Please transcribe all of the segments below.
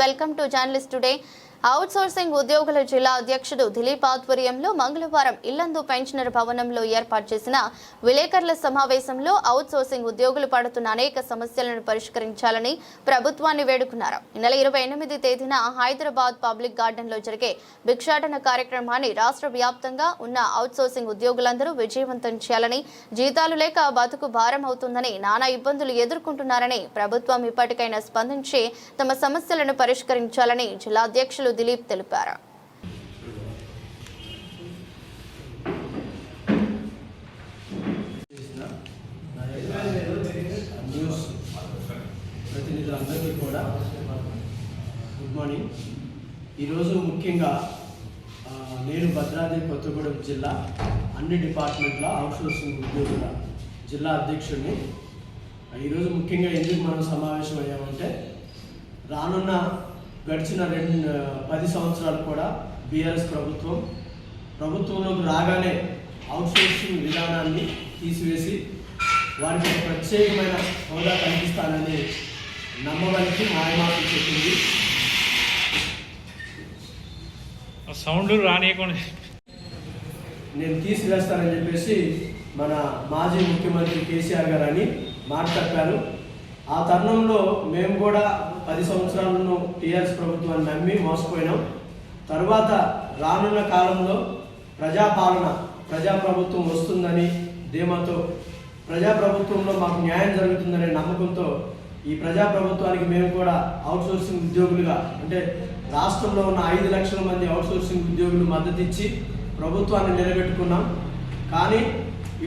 Welcome to journalist today. Outsourcing ఉద్యోగుల జిల్లా అధ్యక్షుడు దిలీప్ ఆధ్వర్యంలో మంగళవారం ఇల్లందు పెన్షనర్ భవనంలో ఏర్పాటు చేసిన విలేకరుల సమావేశంలో అవుట్సోర్సింగ్ ఉద్యోగులు పడుతున్న అనేక సమస్యలను పరిష్కరించాలని ప్రభుత్వాన్ని వేడుకున్నారు. ఈ నెల 28 తేదీన హైదరాబాద్ పబ్లిక్ గార్డెన్లో జరిగే భిక్షాటన కార్యక్రమాన్ని రాష్ట్ర వ్యాప్తంగా ఉన్న అవుట్సోర్సింగ్ ఉద్యోగులందరూ విజయవంతం చేయాలని, జీతాలు లేక బతుకు భారం అవుతుందని, నానా ఇబ్బందులు ఎదుర్కొంటున్నారని, ప్రభుత్వం ఇప్పటికైనా స్పందించి తమ సమస్యలను పరిష్కరించాలని జిల్లా అధ్యక్షులు దిలీప్ తెలిపారు. ప్రతినిధులందరికీ కూడా గుడ్ మార్నింగ్. ఈరోజు ముఖ్యంగా నేను భద్రాద్రి కొత్తగూడెం జిల్లా అన్ని డిపార్ట్మెంట్ల అవుట్సోర్సింగ్ ఉద్యోగుల జిల్లా అధ్యక్షుడిని. ఈరోజు ముఖ్యంగా ఎందుకు మనం సమావేశం అయ్యామంటే, రానున్న గడిచిన 10 సంవత్సరాలు కూడా బీఆర్ఎస్ ప్రభుత్వంలోకి రాగానే అవుట్సోర్సింగ్ విధానాన్ని తీసివేసి వారికి ప్రత్యేకమైన హోదా కల్పిస్తానని నమ్మడానికి మాయమాటలు చెప్పింది. సౌండ్ రానియకుండా నేను తీసివేస్తానని చెప్పేసి మన మాజీ ముఖ్యమంత్రి కేసీఆర్ గారు అని మాట చెప్పారు. ఆ తరుణంలో మేము కూడా 10 సంవత్సరాలను టీఆర్ఎస్ ప్రభుత్వాన్ని నమ్మి మోసపోయినాం. తర్వాత రానున్న కాలంలో ప్రజాప్రభుత్వం వస్తుందని ధీమాతో, ప్రజాప్రభుత్వంలో మాకు న్యాయం జరుగుతుందనే నమ్మకంతో ఈ ప్రజాప్రభుత్వానికి మేము కూడా అవుట్సోర్సింగ్ ఉద్యోగులుగా, అంటే రాష్ట్రంలో ఉన్న 5 లక్షల మంది అవుట్సోర్సింగ్ ఉద్యోగులు మద్దతు ఇచ్చి ప్రభుత్వాన్ని నిలబెట్టుకున్నాం. కానీ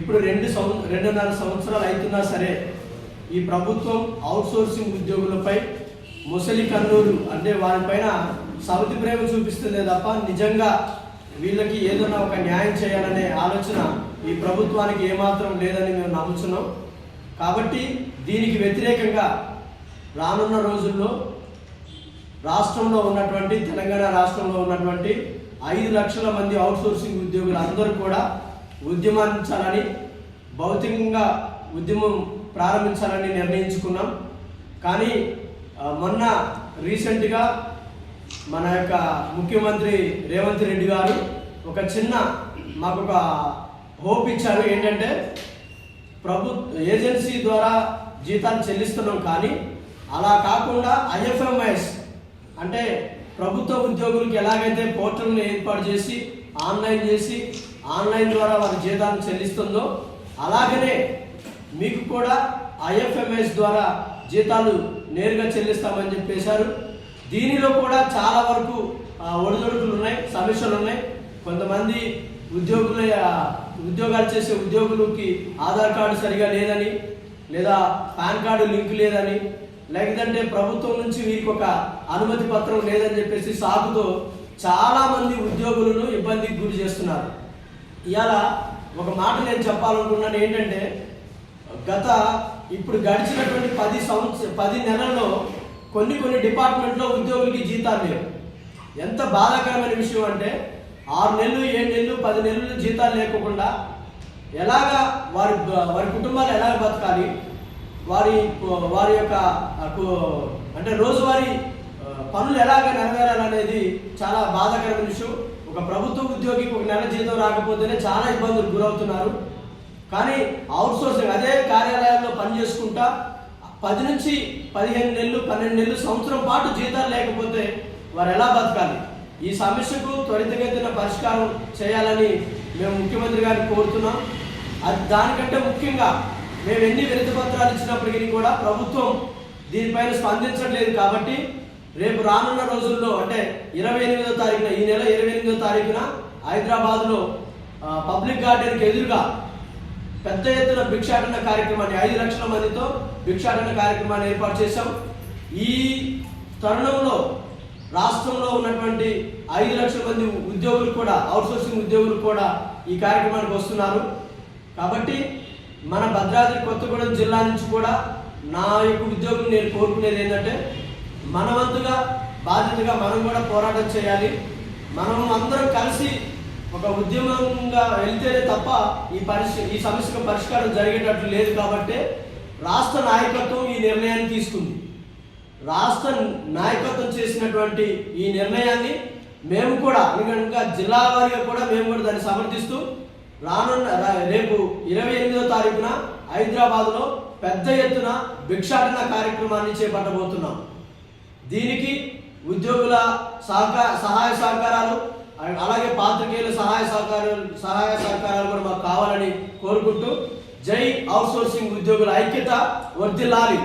ఇప్పుడు 2.5 సంవత్సరాలు అవుతున్నా సరే ఈ ప్రభుత్వం అవుట్సోర్సింగ్ ఉద్యోగులపై ముసలి కన్నూరు, అంటే వారిపైన సవతి ప్రేమ చూపిస్తుందే తప్ప నిజంగా వీళ్ళకి ఏదైనా ఒక న్యాయం చేయాలనే ఆలోచన ఈ ప్రభుత్వానికి ఏమాత్రం లేదని మేము నమ్ముతున్నాం. కాబట్టి దీనికి వ్యతిరేకంగా రానున్న రోజుల్లో రాష్ట్రంలో ఉన్నటువంటి, తెలంగాణ రాష్ట్రంలో ఉన్నటువంటి 5 లక్షల మంది అవుట్సోర్సింగ్ ఉద్యోగులు అందరూ కూడా ఉద్యమించాలని, భౌతికంగా ఉద్యమం ప్రారంభించాలని నిర్ణయించుకున్నాం. కానీ మొన్న రీసెంట్గా మన యొక్క ముఖ్యమంత్రి రేవంత్ రెడ్డి గారు మాకు ఒక హోప్ ఇచ్చారు. ఏంటంటే, ఏజెన్సీ ద్వారా జీతాలు చెల్లిస్తున్నాం, కానీ అలా కాకుండా ఐఎఫ్ఎంఎస్ అంటే ప్రభుత్వ ఉద్యోగులకు ఎలాగైతే పోర్టల్ని ఏర్పాటు చేసి ఆన్లైన్ ద్వారా వారి జీతాలు చెల్లిస్తుందో అలాగనే మీకు కూడా ఐఎఫ్ఎంఎస్ ద్వారా జీతాలు నేరుగా చెల్లిస్తామని చెప్పేశారు. దీనిలో కూడా చాలా వరకు ఒడిదొడుకులు ఉన్నాయి, సమస్యలు ఉన్నాయి. కొంతమంది ఉద్యోగాలు చేసే ఉద్యోగులకి ఆధార్ కార్డు సరిగా లేదని, లేదా పాన్ కార్డు లింక్ లేదని, లేదంటే ప్రభుత్వం నుంచి వీరికి ఒక అనుమతి పత్రం లేదని చెప్పేసి సాకుతో చాలా మంది ఉద్యోగులను ఇబ్బందికి గురి చేస్తున్నారు. ఇవాళ ఒక మాట నేను చెప్పాలనుకున్నాను. ఏంటంటే, ఇప్పుడు గడిచినటువంటి 10 నెలల్లో కొన్ని డిపార్ట్మెంట్లో ఉద్యోగులకి జీతాలు లేవు. ఎంత బాధాకరమైన విషయం అంటే, 6 నెలలు, 7 నెలలు, 10 నెలలు జీతాలు లేకుండా ఎలాగా వారి కుటుంబాలు ఎలాగ బతకాలి, వారి యొక్క అంటే రోజువారీ పనులు ఎలాగ నెరవేరాలనేది చాలా బాధాకరమైన విషయం. ఒక ప్రభుత్వ ఉద్యోగికి 1 నెల జీతం రాకపోతేనే చాలా ఇబ్బందులు గురవుతున్నారు. కానీ అవుట్సోర్సింగ్ అదే కార్యాలయాల్లో పనిచేసుకుంటా 10 నుంచి 15 నెలలు, 12 నెలలు, సంవత్సరం పాటు జీతాలు లేకపోతే వారు ఎలా బతకాలి? ఈ సమస్యకు త్వరితగతిన పరిష్కారం చేయాలని మేము ముఖ్యమంత్రి గారిని కోరుతున్నాం. దానికంటే ముఖ్యంగా మేము ఎన్ని వినతి పత్రాలు ఇచ్చినప్పటికీ కూడా ప్రభుత్వం దీనిపైన స్పందించట్లేదు. కాబట్టి రేపు రానున్న రోజుల్లో, అంటే 28వ తారీఖున, ఈ నెల 28వ తారీఖున హైదరాబాద్లో పబ్లిక్ గార్డెన్కి ఎదురుగా పెద్ద ఎత్తున భిక్షాటన కార్యక్రమాన్ని, 5 లక్షల మందితో భిక్షాటన కార్యక్రమాన్ని ఏర్పాటు చేశాం. ఈ తరుణంలో రాష్ట్రంలో ఉన్నటువంటి 5 లక్షల మంది ఉద్యోగులు కూడా, అవుట్సోర్సింగ్ ఉద్యోగులు కూడా ఈ కార్యక్రమానికి వస్తున్నారు. కాబట్టి మన భద్రాద్రి కొత్తగూడెం జిల్లా నుంచి కూడా నా యొక్క ఉద్యోగులు నేను కోరుకునేది ఏంటంటే, మన వంతుగా బాధ్యతగా మనం కూడా పోరాటం చేయాలి. మనం అందరం కలిసి ఒక ఉద్యమంగా వెళ్తేనే తప్ప ఈ సమస్యకు పరిష్కారం జరిగేటట్లు లేదు. కాబట్టి రాష్ట్ర నాయకత్వం ఈ నిర్ణయాన్ని తీసుకుంది. రాష్ట్ర నాయకత్వం చేసినటువంటి ఈ నిర్ణయాన్ని మేము కూడా ఇంకా జిల్లా వారిగా కూడా మేము కూడా దాన్ని సమర్థిస్తూ రేపు 28వ తారీఖున హైదరాబాద్లో పెద్ద ఎత్తున భిక్షాటన కార్యక్రమాన్ని చేపట్టబోతున్నాం. దీనికి ఉద్యోగుల సహాయ సహకారాలు అలాగే పాత్రికేయుల సహాయ సహకారాలు కూడా మాకు కావాలని కోరుకుంటూ జై అవుట్సోర్సింగ్ ఉద్యోగుల ఐక్యత వర్ధిల్లాలి.